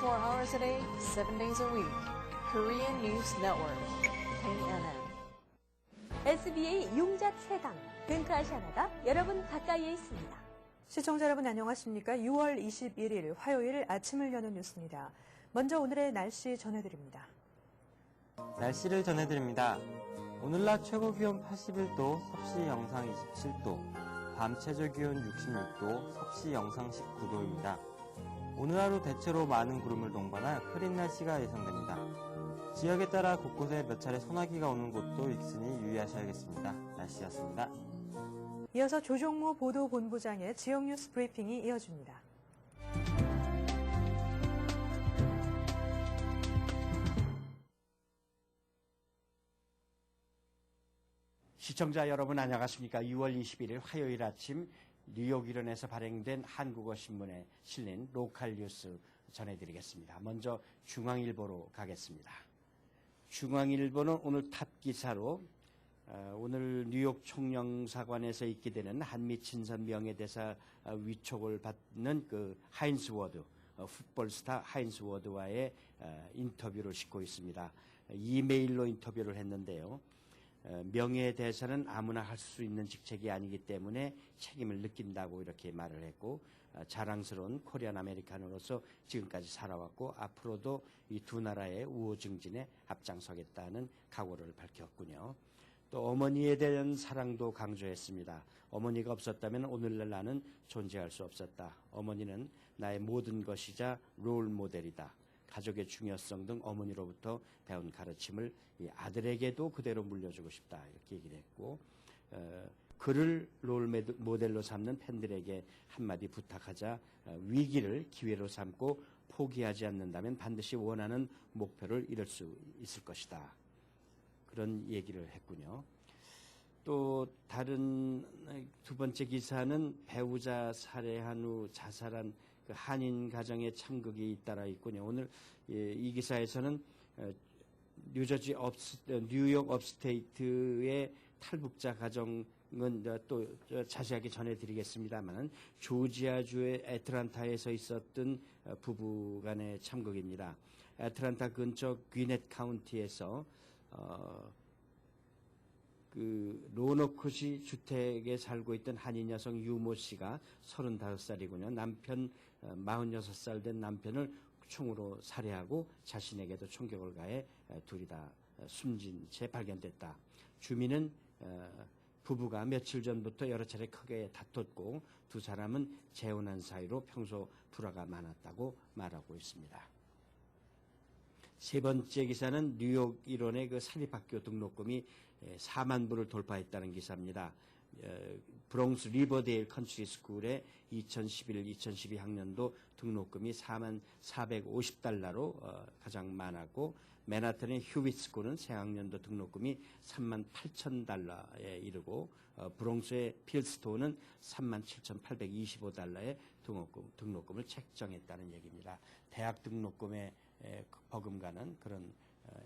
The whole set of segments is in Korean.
24 hours a day, 7 days a week. Korean News Network, KNN. SBA 용자 최강, 뱅크아시아나가 여러분 가까이에 있습니다. 시청자 여러분 안녕하십니까? 6월 21일 화요일 아침을 여는 뉴스입니다. 먼저 오늘의 날씨 전해드립니다. 날씨를 전해드립니다. 오늘 낮 최고 기온 81도, 섭씨 영상 27도, 밤 최저 기온 66도, 섭씨 영상 19도입니다. 오늘 하루 대체로 많은 구름을 동반한 흐린 날씨가 예상됩니다. 지역에 따라 곳곳에 몇 차례 소나기가 오는 곳도 있으니 유의하셔야겠습니다. 날씨였습니다. 이어서 조종모 보도본부장의 지역 뉴스 브리핑이 이어집니다. 시청자 여러분 안녕하십니까? 6월 21일 화요일 아침 뉴욕 일원에서 발행된 한국어 신문에 실린 로컬 뉴스 전해드리겠습니다. 먼저 중앙일보로 가겠습니다. 중앙일보는 오늘 탑 기사로 오늘 뉴욕 총영사관에서 있게 되는 한미 친선 명예대사 위촉을 받는 그 하인스 워드, 풋볼 스타 하인스 워드와의 인터뷰를 싣고 있습니다. 이메일로 인터뷰를 했는데요. 명예대사는 아무나 할 수 있는 직책이 아니기 때문에 책임을 느낀다고 이렇게 말을 했고, 자랑스러운 코리안 아메리칸으로서 지금까지 살아왔고 앞으로도 이 두 나라의 우호 증진에 앞장서겠다는 각오를 밝혔군요. 또 어머니에 대한 사랑도 강조했습니다. 어머니가 없었다면 오늘날 나는 존재할 수 없었다. 어머니는 나의 모든 것이자 롤 모델이다. 가족의 중요성 등 어머니로부터 배운 가르침을 이 아들에게도 그대로 물려주고 싶다. 이렇게 얘기를 했고, 그를 롤 모델로 삼는 팬들에게 한마디 부탁하자 위기를 기회로 삼고 포기하지 않는다면 반드시 원하는 목표를 이룰 수 있을 것이다. 그런 얘기를 했군요. 또 다른 두 번째 기사는 배우자 살해한 후 자살한 그 한인 가정의 참극이 잇따라 있군요. 오늘 이 기사에서는 뉴욕 업스테이트의 탈북자 가정은 또 자세하게 전해드리겠습니다만 조지아주의 애틀란타에서 있었던 부부 간의 참극입니다. 애틀란타 근처 귀넷 카운티에서 그 로너컷이 주택에 살고 있던 한인 여성 유모 씨가 35살이군요. 남편 46살 된 남편을 총으로 살해하고 자신에게도 총격을 가해 둘이 다 숨진 채 발견됐다. 주민은 부부가 며칠 전부터 여러 차례 크게 다퉜고 두 사람은 재혼한 사이로 평소 불화가 많았다고 말하고 있습니다. 세 번째 기사는 뉴욕 일원의 그 사립학교 등록금이 4만 불을 돌파했다는 기사입니다. 브롱스 리버데일 컨트리 스쿨의 2011-2012 학년도 등록금이 4만 450달러로 가장 많았고, 맨하탄의 휴빗 스쿨은 새 학년도 등록금이 3만 8천 달러에 이르고, 브롱스의 필스톤은 3만 7,825달러의 등록금을 책정했다는 얘기입니다. 대학 등록금에 버금가는 그런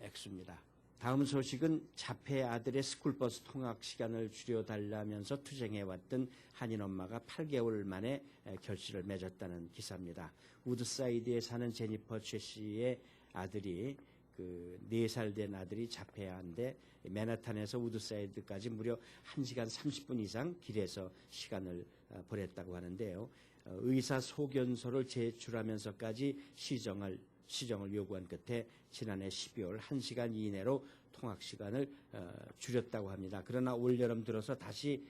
액수입니다. 다음 소식은 자폐 아들의 스쿨버스 통학 시간을 줄여달라면서 투쟁해왔던 한인 엄마가 8개월 만에 결실을 맺었다는 기사입니다. 우드사이드에 사는 제니퍼 최 씨의 아들이 그 4살 된 아들이 자폐아인데 맨하탄에서 우드사이드까지 무려 1시간 30분 이상 길에서 시간을 보냈다고 하는데요. 의사 소견서를 제출하면서까지 시정을 요구한 끝에 지난해 12월 1시간 이내로 통학 시간을 줄였다고 합니다. 그러나 올여름 들어서 다시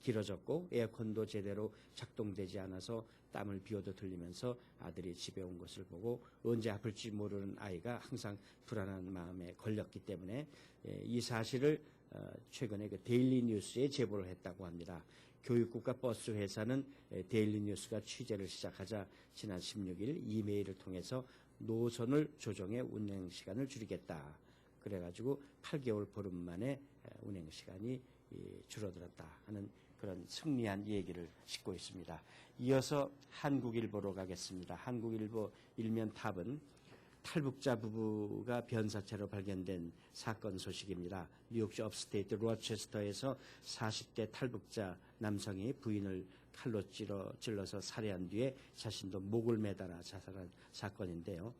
길어졌고 에어컨도 제대로 작동되지 않아서 땀을 비워도 들리면서 아들이 집에 온 것을 보고 언제 아플지 모르는 아이가 항상 불안한 마음에 걸렸기 때문에 이 사실을 최근에 그 데일리 뉴스에 제보를 했다고 합니다. 교육국가 버스 회사는 데일리 뉴스가 취재를 시작하자 지난 16일 이메일을 통해서 노선을 조정해 운행 시간을 줄이겠다. 그래가지고 8개월 보름 만에 운행 시간이 줄어들었다 하는 그런 승리한 얘기를 싣고 있습니다. 이어서 한국일보로 가겠습니다. 한국일보 일면 탑은 탈북자 부부가 변사체로 발견된 사건 소식입니다. 뉴욕주 업스테이트 로체스터에서 40대 탈북자 남성이 부인을 칼로 찔러서 살해한 뒤에 자신도 목을 매달아 자살한 사건인데요.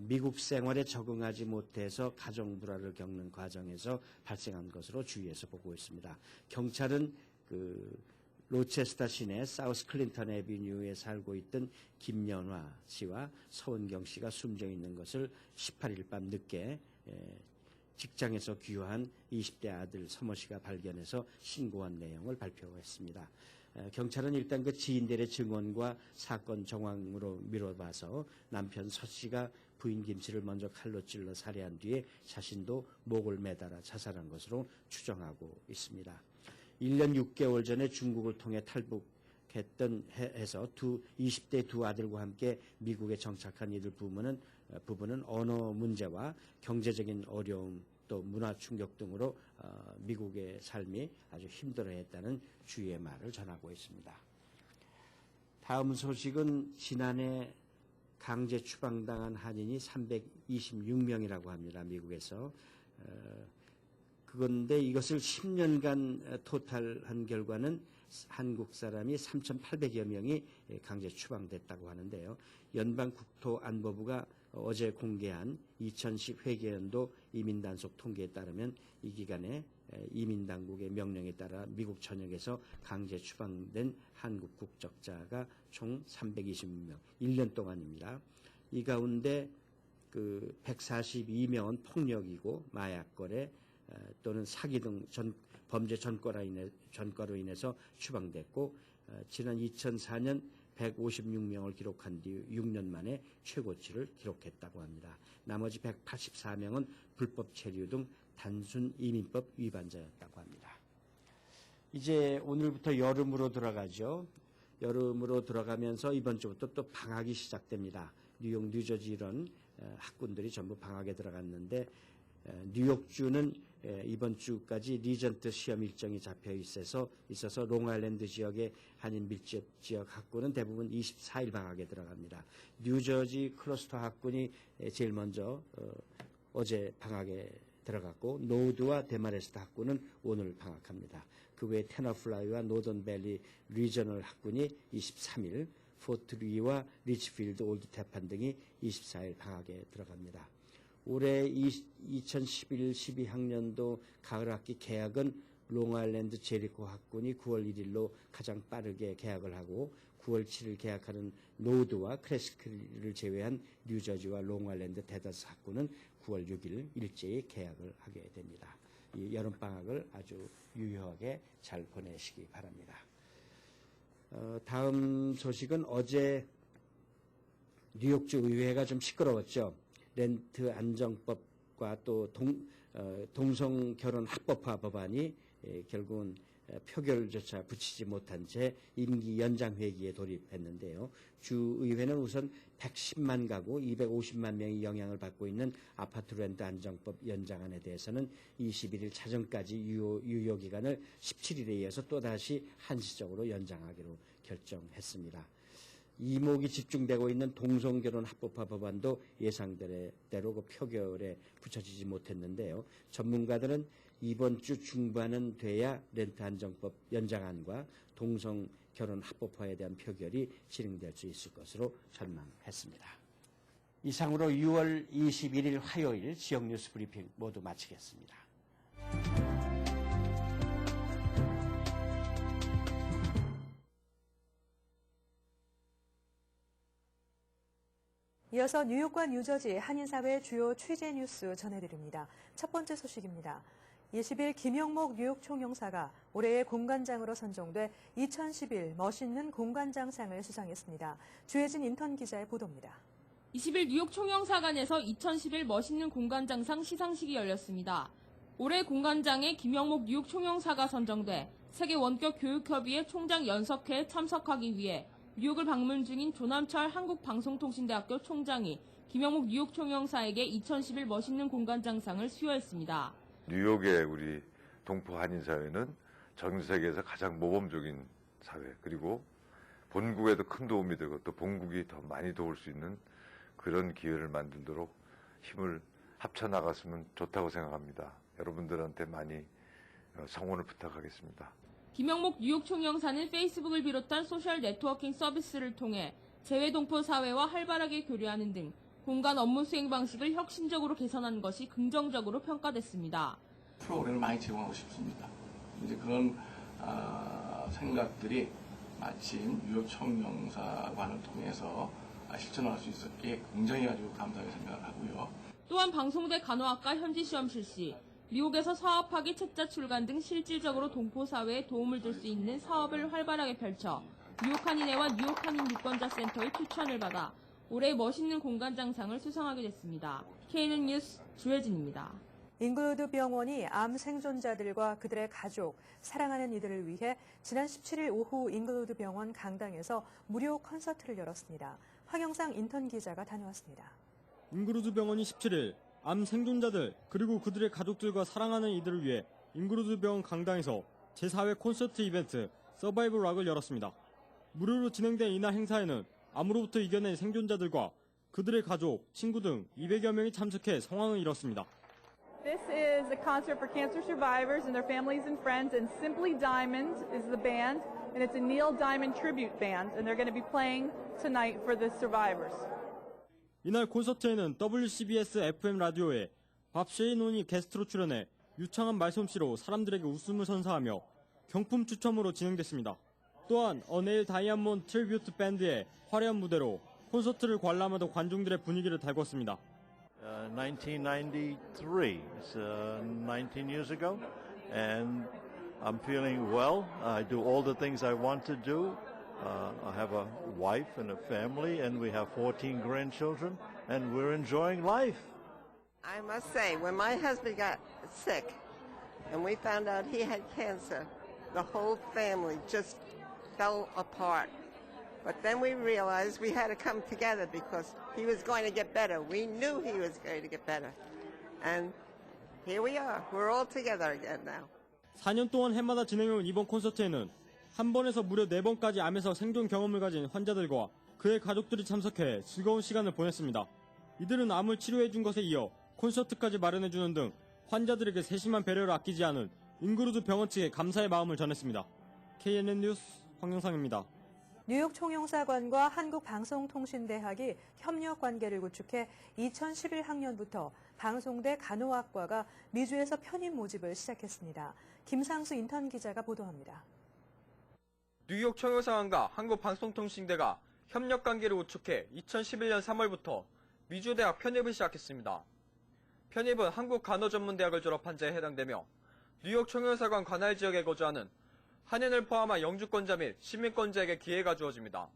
미국 생활에 적응하지 못해서 가정 불화를 겪는 과정에서 발생한 것으로 주위에서 보고 있습니다. 경찰은 로체스터 시내 사우스 클린턴 애비뉴에 살고 있던 김연화 씨와 서은경 씨가 숨져 있는 것을 18일 밤 늦게 직장에서 귀화한 20대 아들 서모 씨가 발견해서 신고한 내용을 발표했습니다. 경찰은 일단 그 지인들의 증언과 사건 정황으로 미뤄봐서 남편 서 씨가 부인 김 씨를 먼저 칼로 찔러 살해한 뒤에 자신도 목을 매달아 자살한 것으로 추정하고 있습니다. 1년 6개월 전에 중국을 통해 탈북했던 해서 20대 두 아들과 함께 미국에 정착한 이들 부부는 언어 문제와 경제적인 어려움 또 문화 충격 등으로 미국의 삶이 아주 힘들어했다는 주위의 말을 전하고 있습니다. 다음 소식은 지난해 강제 추방당한 한인이 326명이라고 합니다. 미국에서. 그런데 이것을 10년간 토탈한 결과는 한국 사람이 3,800여 명이 강제 추방됐다고 하는데요. 연방국토안보부가 어제 공개한 2010 회계연도 이민단속 통계에 따르면 이 기간에 이민당국의 명령에 따라 미국 전역에서 강제 추방된 한국 국적자가 총 326명, 1년 동안입니다. 이 가운데 142명은 폭력이고 마약 거래 또는 사기 등 범죄 전과로 인해서 추방됐고 지난 2004년 156명을 기록한 뒤 6년 만에 최고치를 기록했다고 합니다. 나머지 184명은 불법 체류 등 단순 이민법 위반자였다고 합니다. 이제 오늘부터 여름으로 들어가죠. 여름으로 들어가면서 이번 주부터 또 방학이 시작됩니다. 뉴욕, 뉴저지 이런 학군들이 전부 방학에 들어갔는데 뉴욕주는 이번 주까지 리전트 시험 일정이 잡혀 있어서 롱아일랜드 지역의 한인 밀집 지역 학군은 대부분 24일 방학에 들어갑니다. 뉴저지 클러스터 학군이 제일 먼저 어제 방학에 들어갔고 노드와 데마레스트 학군은 오늘 방학합니다. 그 외에 테너플라이와 노던밸리 리저널 학군이 23일, 포트리와 리치필드, 올드테판 등이 24일 방학에 들어갑니다. 올해 2011-12 학년도 가을학기 개학은 롱아일랜드 제리코 학군이 9월 1일로 가장 빠르게 개학을 하고 9월 7일 개학하는 노드와 크레스크를 제외한 뉴저지와 롱아일랜드 데더스 학군은 9월 6일 일제히 개학을 하게 됩니다. 이 여름방학을 아주 유효하게 잘 보내시기 바랍니다. 다음 소식은 어제 뉴욕주 의회가 좀 시끄러웠죠. 렌트 안정법과 또 동성 결혼 합법화 법안이 결국은 표결조차 붙이지 못한 채 임기 연장 회기에 돌입했는데요. 주의회는 우선 110만 가구 250만 명이 영향을 받고 있는 아파트 렌트 안정법 연장안에 대해서는 21일 자정까지 유효 기간을 17일에 이어서 또다시 한시적으로 연장하기로 결정했습니다. 이목이 집중되고 있는 동성결혼 합법화 법안도 예상대로 그 표결에 붙여지지 못했는데요. 전문가들은 이번 주 중반은 돼야 렌트 안정법 연장안과 동성결혼 합법화에 대한 표결이 진행될 수 있을 것으로 전망했습니다. 이상으로 6월 21일 화요일 지역 뉴스 브리핑 모두 마치겠습니다. 이어서 뉴욕과 뉴저지 한인사회 주요 취재 뉴스 전해드립니다. 첫 번째 소식입니다. 20일 김영목 뉴욕 총영사가 올해의 공관장으로 선정돼 2011 멋있는 공관장상을 수상했습니다. 주혜진 인턴 기자의 보도입니다. 20일 뉴욕 총영사관에서 2011 멋있는 공관장상 시상식이 열렸습니다. 올해 공관장에 김영목 뉴욕 총영사가 선정돼 세계 원격 교육협의회 총장 연석회에 참석하기 위해 뉴욕을 방문 중인 조남철 한국방송통신대학교 총장이 김영목 뉴욕 총영사에게 2011 멋있는 공관장상을 수여했습니다. 뉴욕의 우리 동포 한인사회는 전 세계에서 가장 모범적인 사회, 그리고 본국에도 큰 도움이 되고 또 본국이 더 많이 도울 수 있는 그런 기회를 만들도록 힘을 합쳐나갔으면 좋다고 생각합니다. 여러분들한테 많이 성원을 부탁하겠습니다. 김영목 뉴욕 총영사는 페이스북을 비롯한 소셜 네트워킹 서비스를 통해 재외동포 사회와 활발하게 교류하는 등 공간 업무 수행 방식을 혁신적으로 개선한 것이 긍정적으로 평가됐습니다. 프로그램을 많이 제공하고 싶습니다. 이제 그런 생각들이 마침 뉴욕 총영사관을 통해서 실천할 수 있었기에 굉장히 아주 감사하게 생각을 하고요. 또한 방송대 간호학과 현지 시험 실시, 미국에서 사업학위 책자 출간 등 실질적으로 동포 사회에 도움을 줄 수 있는 사업을 활발하게 펼쳐 뉴욕 한인회와 뉴욕 한인 유권자 센터의 추천을 받아 올해 멋있는 공간장상을 수상하게 됐습니다. KNN 뉴스 주혜진입니다. 잉글우드 병원이 암 생존자들과 그들의 가족, 사랑하는 이들을 위해 지난 17일 오후 잉글우드 병원 강당에서 무료 콘서트를 열었습니다. 황영상 인턴 기자가 다녀왔습니다. 잉글우드 병원이 17일 암 생존자들 그리고 그들의 가족들과 사랑하는 이들을 위해 잉글우드 병원 강당에서 제4회 콘서트 이벤트 서바이벌 락을 열었습니다. 무료로 진행된 이날 행사에는 암으로부터 이겨낸 생존자들과 그들의 가족, 친구 등 200여 명이 참석해 성황을 이뤘습니다. This is a concert for cancer survivors and their families and friends, and Simply Diamond is the band, and it's a Neil Diamond tribute band, and they're going to be playing tonight for the survivors. 이날 콘서트에는 WCBS FM 라디오에 밥 셰이논이 게스트로 출연해 유창한 말솜씨로 사람들에게 웃음을 선사하며 경품 추첨으로 진행됐습니다. 또한 어네일 다이아몬드 트리뷰트 밴드의 화려한 무대로 콘서트를 관람하던 관중들의 분위기를 달궜습니다. 1993, it's 19 years ago, and I'm feeling well. I do all the things I want to do. I have a wife and a family, and we have 14 grandchildren, and we're enjoying life. I must say, when my husband got sick and we found out he had cancer, the whole family just fell apart. But then we realized we had to come together because he was going to get better. We knew he was going to get better. And here we are. We're all together again now. 4년 동안 해마다 진행해온 이번 콘서트에는 한 번에서 무려 4번까지 암에서 생존 경험을 가진 환자들과 그의 가족들이 참석해 즐거운 시간을 보냈습니다. 이들은 암을 치료해준 것에 이어 콘서트까지 마련해주는 등 환자들에게 세심한 배려를 아끼지 않은 잉글우드 병원 측에 감사의 마음을 전했습니다. KNN 뉴스 황영상입니다. 뉴욕 총영사관과 한국방송통신대학이 협력 관계를 구축해 2011학년부터 방송대 간호학과가 미주에서 편입 모집을 시작했습니다. 김상수 인턴 기자가 보도합니다. 뉴욕 총영사관과 한국방송통신대가 협력 관계를 구축해 2011년 3월부터 미주대학 편입을 시작했습니다. 편입은 한국간호전문대학을 졸업한 자에 해당되며 뉴욕 총영사관 관할 지역에 거주하는 한인을 포함한 영주권자 및 시민권자에게 기회가 주어집니다.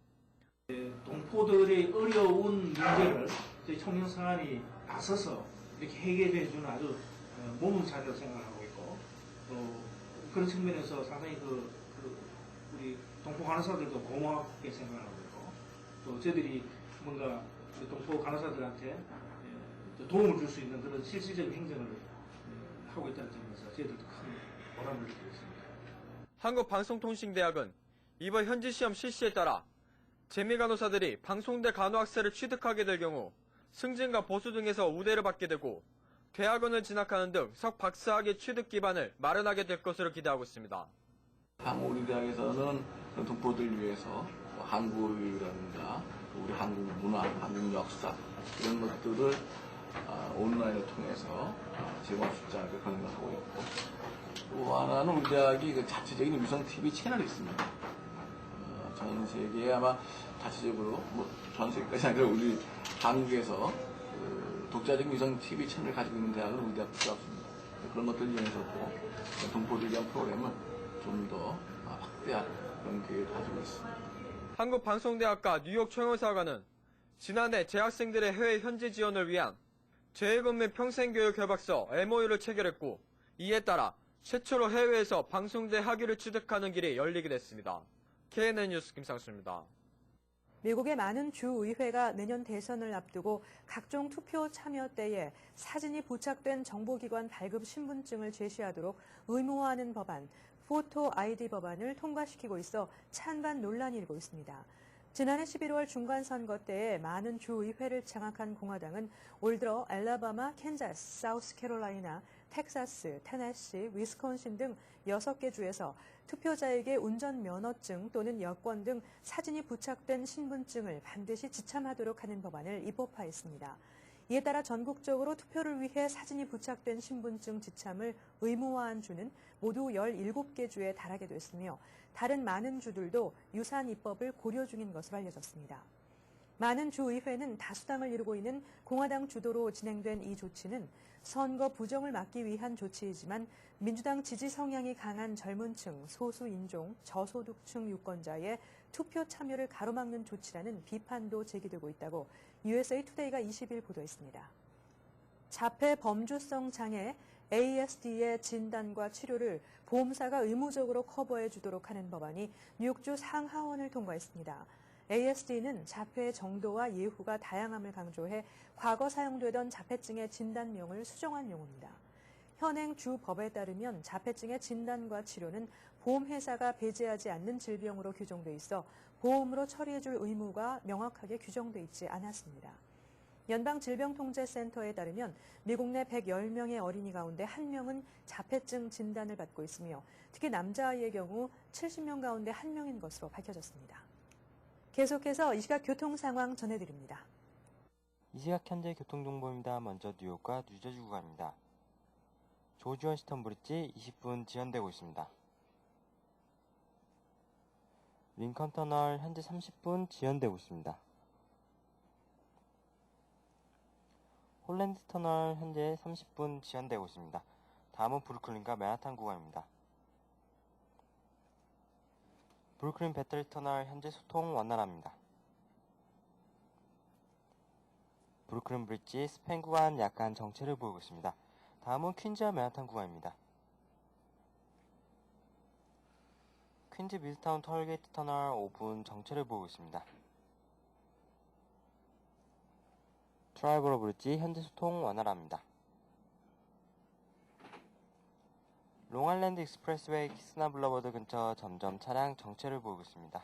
동포들의 어려운 문제를 저희 총영사관이 나서서 이렇게 해결해주는 아주 모범사례로 생각하고 있고, 또 그런 측면에서 상당히 우리 동포 간호사들도 고맙게 생각하고 있고, 또 저희들이 뭔가 동포 간호사들한테 도움을 줄 수 있는 그런 실질적인 행정을 하고 있다는 점에서 저희들도 큰 보람을 느끼고 있습니다. 한국방송통신대학은 이번 현지시험 실시에 따라 재미간호사들이 방송대 간호학사를 취득하게 될 경우 승진과 보수 등에서 우대를 받게 되고 대학원을 진학하는 등 석박사학위 취득 기반을 마련하게 될 것으로 기대하고 있습니다. 우리 대학에서는 동포들을 위해서 한국이라든가 우리 한국 문화, 한국 역사 이런 것들을 온라인을 통해서 제공할 수 있다고 그런 걸 하고 있고, 또 하나는 우리 대학이 자체적인 위성 TV 채널이 있습니다. 전 세계에 아마 자체적으로 전 세계까지 아니라 우리 한국에서 독자적인 위성 TV 채널을 가지고 있는 대학은 우리 대학밖에 없습니다. 그런 것들을 이용해서도 동포들을 위한 프로그램을 좀 더 확대할 그런 계획을 가지고 있습니다. 한국방송대학과 뉴욕 총영사관은 지난해 재학생들의 해외 현지 지원을 위한 재외근 및 평생교육 협약서 MOU를 체결했고, 이에 따라 최초로 해외에서 방송대 학위를 취득하는 길이 열리게 됐습니다. KNN 뉴스 김상수입니다. 미국의 많은 주의회가 내년 대선을 앞두고 각종 투표 참여 때에 사진이 부착된 정보기관 발급 신분증을 제시하도록 의무화하는 법안, 포토 아이디 법안을 통과시키고 있어 찬반 논란이 일고 있습니다. 지난해 11월 중간선거 때에 많은 주의회를 장악한 공화당은 올 들어 알라바마, 캔자스, 사우스캐롤라이나, 텍사스, 테네시, 위스콘신 등 6개 주에서 투표자에게 운전면허증 또는 여권 등 사진이 부착된 신분증을 반드시 지참하도록 하는 법안을 입법화했습니다. 이에 따라 전국적으로 투표를 위해 사진이 부착된 신분증 지참을 의무화한 주는 모두 17개 주에 달하게 됐으며 다른 많은 주들도 유사한 입법을 고려 중인 것으로 알려졌습니다. 많은 주의회는 다수당을 이루고 있는 공화당 주도로 진행된 이 조치는 선거 부정을 막기 위한 조치이지만 민주당 지지 성향이 강한 젊은 층, 소수 인종, 저소득층 유권자의 투표 참여를 가로막는 조치라는 비판도 제기되고 있다고 USA 투데이가 20일 보도했습니다. 자폐 범주성 장애 ASD의 진단과 치료를 보험사가 의무적으로 커버해 주도록 하는 법안이 뉴욕주 상하원을 통과했습니다. ASD는 자폐의 정도와 예후가 다양함을 강조해 과거 사용되던 자폐증의 진단명을 수정한 용어입니다. 현행 주 법에 따르면 자폐증의 진단과 치료는 보험회사가 배제하지 않는 질병으로 규정돼 있어 보험으로 처리해줄 의무가 명확하게 규정돼 있지 않았습니다. 연방질병통제센터에 따르면 미국 내 110명의 어린이 가운데 1명은 자폐증 진단을 받고 있으며 특히 남자아이의 경우 70명 가운데 1명인 것으로 밝혀졌습니다. 계속해서 이 시각 교통 상황 전해드립니다. 이 시각 현재 교통정보입니다. 먼저 뉴욕과 뉴저지 구간입니다. 조지 워싱턴 브릿지 20분 지연되고 있습니다. 링컨 터널 현재 30분 지연되고 있습니다. 홀랜드 터널 현재 30분 지연되고 있습니다. 다음은 브루클린과 맨하탄 구간입니다. 브루클린 배터리 터널 현재 소통 원활합니다. 브루클린 브릿지 스팬 구간 약간 정체를 보이고 있습니다. 다음은 퀸즈와 맨하탄 구간입니다. 퀸즈 미드타운 톨게이트 터널 5분 정체를 보이고 있습니다. 트라이버로 브릿지 현재 소통 원활합니다. 롱아일랜드 익스프레스웨이 키스나 블러버드 근처 점점 차량 정체를 보이고 있습니다.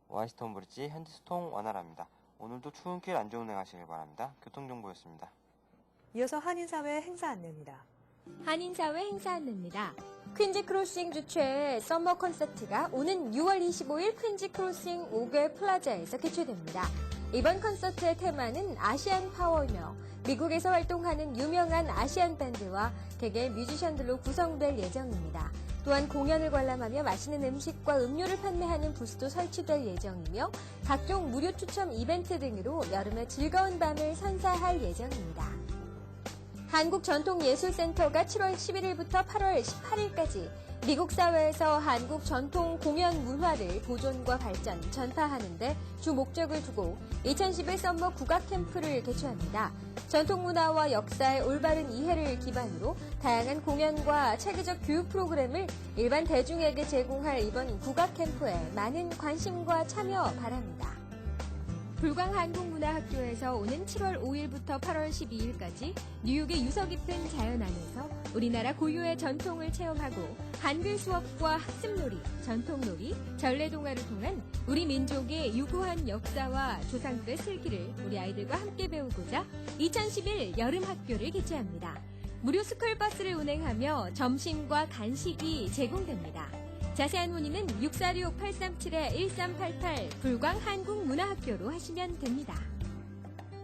와이스톤 브릿지 현재 소통 원활합니다. 오늘도 추운 길 안전운행하시길 바랍니다. 교통정보였습니다. 이어서 한인사회 행사 안내입니다. 한인사회 행사 안내입니다. 퀸즈 크로싱 주최의 썸머 콘서트가 오는 6월 25일 퀸즈 크로싱 5개 플라자에서 개최됩니다. 이번 콘서트의 테마는 아시안 파워이며 미국에서 활동하는 유명한 아시안 밴드와 개개 뮤지션들로 구성될 예정입니다. 또한 공연을 관람하며 맛있는 음식과 음료를 판매하는 부스도 설치될 예정이며 각종 무료 추첨 이벤트 등으로 여름의 즐거운 밤을 선사할 예정입니다. 한국전통예술센터가 7월 11일부터 8월 18일까지 미국 사회에서 한국 전통 공연 문화를 보존과 발전, 전파하는 데 주 목적을 두고 2011 썸머 국악 캠프를 개최합니다. 전통 문화와 역사의 올바른 이해를 기반으로 다양한 공연과 체계적 교육 프로그램을 일반 대중에게 제공할 이번 국악 캠프에 많은 관심과 참여 바랍니다. 불광한국문화학교에서 오는 7월 5일부터 8월 12일까지 뉴욕의 유서 깊은 자연 안에서 우리나라 고유의 전통을 체험하고 한글 수업과 학습놀이, 전통놀이, 전래동화를 통한 우리 민족의 유구한 역사와 조상들의 슬기를 우리 아이들과 함께 배우고자 2011 여름학교를 개최합니다. 무료 스쿨버스를 운행하며 점심과 간식이 제공됩니다. 자세한 문의는 646-837-1388 불광한국문화학교로 하시면 됩니다.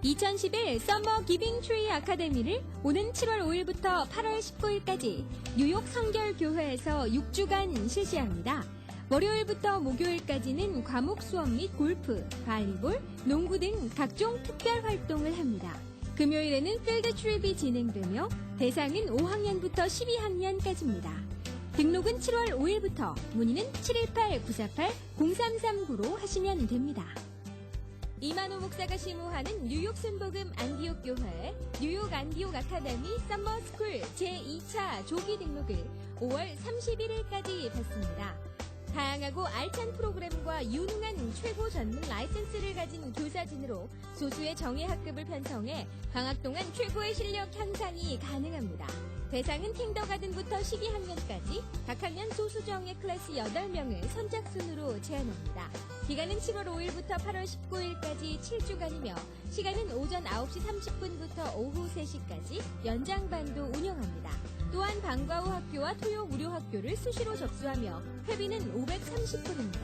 2011 썸머 기빙 트리 아카데미를 오는 7월 5일부터 8월 19일까지 뉴욕 성결교회에서 6주간 실시합니다. 월요일부터 목요일까지는 과목 수업 및 골프, 발리볼, 농구 등 각종 특별 활동을 합니다. 금요일에는 필드 트립이 진행되며 대상은 5학년부터 12학년까지입니다. 등록은 7월 5일부터, 문의는 718-948-0339로 하시면 됩니다. 이만호 목사가 심호하는 뉴욕 순복음 안디옥 교회 뉴욕 안디옥 아카데미 썸머스쿨 제2차 조기 등록을 5월 31일까지 받습니다. 다양하고 알찬 프로그램과 유능한 최고 전문 라이센스를 가진 교사진으로 소수의 정예 학급을 편성해 방학 동안 최고의 실력 향상이 가능합니다. 대상은 킹더가든부터 12학년까지 각 학년 소수정예 클래스 8명을 선착순으로 제한합니다. 기간은 7월 5일부터 8월 19일까지 7주간이며 시간은 오전 9시 30분부터 오후 3시까지 연장반도 운영합니다. 또한 방과 후 학교와 토요 무료 학교를 수시로 접수하며 회비는 530불입니다.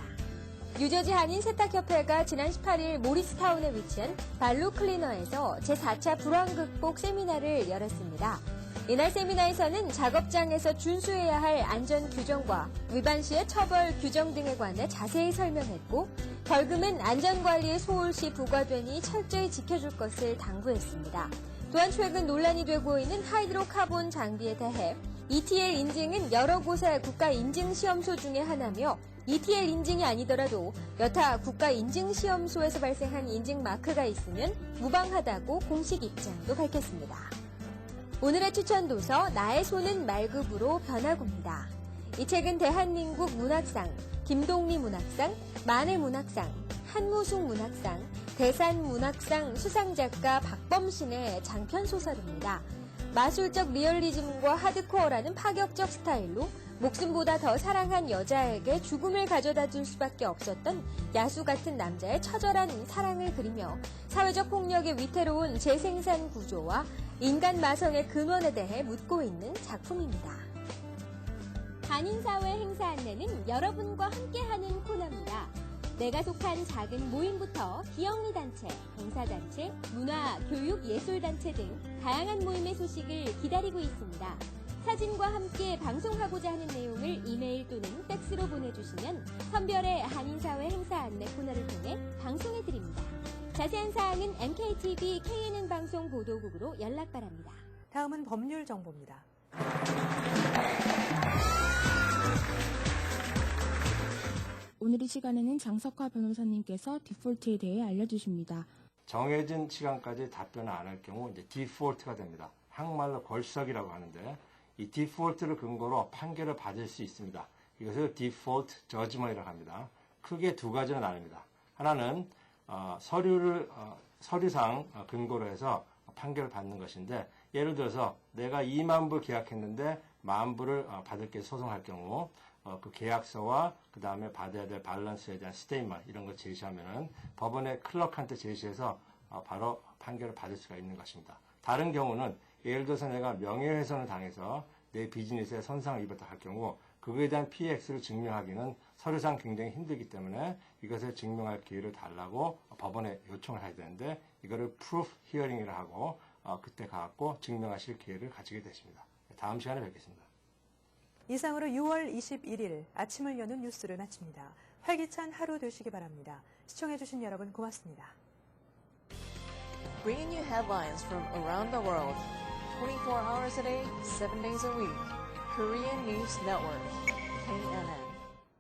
뉴저지 한인 세탁협회가 지난 18일 모리스타운에 위치한 발루 클리너에서 제4차 불황 극복 세미나를 열었습니다. 이날 세미나에서는 작업장에서 준수해야 할 안전 규정과 위반 시의 처벌 규정 등에 관해 자세히 설명했고 벌금은 안전관리에 소홀시 부과되니 철저히 지켜줄 것을 당부했습니다. 또한 최근 논란이 되고 있는 하이드로카본 장비에 대해 ETL 인증은 여러 곳의 국가인증시험소 중에 하나며 ETL 인증이 아니더라도 여타 국가인증시험소에서 발생한 인증 마크가 있으면 무방하다고 공식 입장도 밝혔습니다. 오늘의 추천 도서 나의 손은 말급으로 변화구입니다. 이 책은 대한민국 문학상, 김동리 문학상, 만해 문학상, 한무숙 문학상, 대산 문학상 수상작가 박범신의 장편 소설입니다. 마술적 리얼리즘과 하드코어라는 파격적 스타일로 목숨보다 더 사랑한 여자에게 죽음을 가져다 줄 수밖에 없었던 야수 같은 남자의 처절한 사랑을 그리며 사회적 폭력의 위태로운 재생산 구조와 인간 마성의 근원에 대해 묻고 있는 작품입니다. 한인사회 행사 안내는 여러분과 함께하는 코너입니다. 내가 속한 작은 모임부터 기영리 단체, 봉사단체, 문화, 교육, 예술단체 등 다양한 모임의 소식을 기다리고 있습니다. 사진과 함께 방송하고자 하는 내용을 이메일 또는 팩스로 보내주시면 선별의 한인사회 행사 안내 코너를 통해 방송해드립니다. 자세한 사항은 MKTV KNN방송 보도국으로 연락 바랍니다. 다음은 법률 정보입니다. 오늘 이 시간에는 장석화 변호사님께서 디폴트에 대해 알려주십니다. 정해진 시간까지 답변을 안 할 경우 이제 디폴트가 됩니다. 한국말로 벌석이라고 하는데 이 디폴트를 근거로 판결을 받을 수 있습니다. 이것을 디폴트 저지먼이라고 합니다. 크게 두 가지로 나뉩니다. 하나는 서류상 근거로 해서 판결을 받는 것인데 예를 들어서 내가 2만 불 계약했는데 1만 불을 받을 게 소송할 경우 그 계약서와 그 다음에 받아야 될 밸런스에 대한 스테이트먼트 이런 걸 제시하면은 법원의 클럭한테 제시해서 바로 판결을 받을 수가 있는 것입니다. 다른 경우는 예를 들어서 내가 명예훼손을 당해서 내 비즈니스에 손상을 입었다 할 경우 그거에 대한 PX를 증명하기는 서류상 굉장히 힘들기 때문에 이것을 증명할 기회를 달라고 법원에 요청을 해야 되는데 이거를 proof hearing이라 하고 그때 가갖고 증명하실 기회를 가지게 되십니다. 다음 시간에 뵙겠습니다. 이상으로 6월 21일 아침을 여는 뉴스를 마칩니다. 활기찬 하루 되시기 바랍니다. 시청해주신 여러분 고맙습니다. Bringing you headlines from around the world, 24 hours a day, 7 days a week. Korean News Network, KNN.